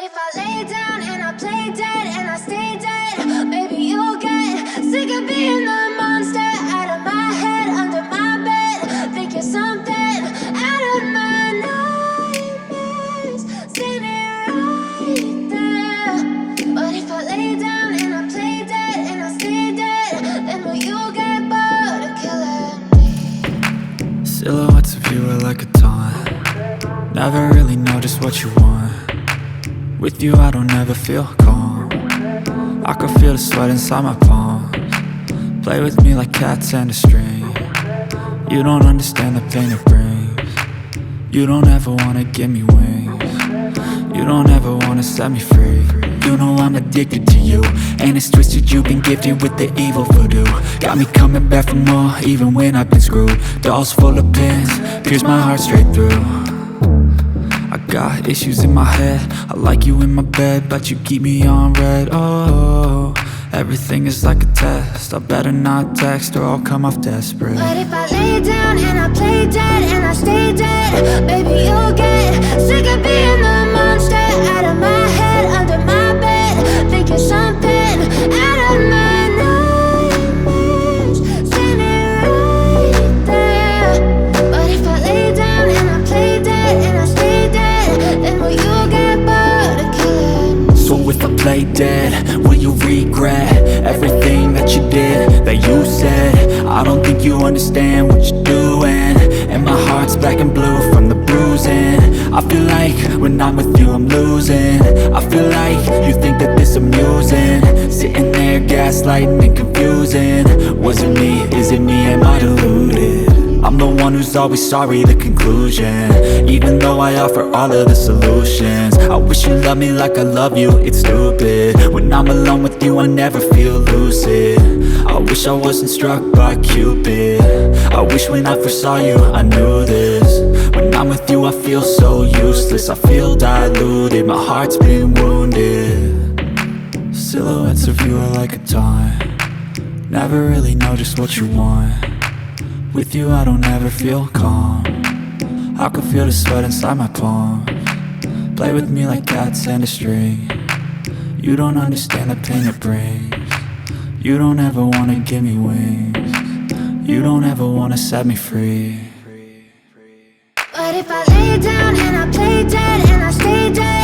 if I lay down and I play dead and I stay dead, maybe you'll get sick of being the monster out of my head, under my bed. Think you're something out of my nightmares, standing right there. But if I lay down and I play dead and I stay dead, then will you get bored of killing me? Silhouettes of you are like a taunt. Never really know just what you want. With you I don't ever feel calm. I can feel the sweat inside my palms. Play with me like cats and a string. You don't understand the pain it brings. You don't ever wanna give me wings. You don't ever wanna set me free. You know I'm addicted to you, and it's twisted, you've been gifted with the evil voodoo. Got me coming back for more, even when I've been screwed. Dolls full of pins, pierce my heart straight through. I got issues in my head, I like you in my bed, but you keep me on red. Oh, everything is like a test, I better not text or I'll come off desperate. But if I lay down and I play dead and I stay dead, baby you'll get sick of being the monster out of my head, under my bed. Think you're something out of my nightmares, standing right there. But if I lay down and I play dead and I stay dead, then will you get bored of killing me? So if I play dead, will you regret everything that you did, that you said? I don't think you understand what you're doing, and my heart's black and blue from the bruising. I feel like when I'm with you I'm losing. I feel like you think that this amusing, sitting there gaslighting and confusing. Was it me? Is it me? Am I deluded? I'm the one who's always sorry, the conclusion, even though I offer all of the solutions. I wish you loved me like I love you, it's stupid. When I'm alone with you I never feel lucid. I wish I wasn't struck by Cupid. I wish when I first saw you I knew this. When I'm with you I feel so useless, I feel diluted, my heart's been wounded. Silhouettes of you are like a taunt. Never really know just what you want. With you I don't ever feel calm. I can feel the sweat inside my palms. Play with me like cats and a string. You don't understand the pain it brings. You don't ever wanna give me wings. You don't ever wanna set me free. But if I lay down and I play dead and I stay dead,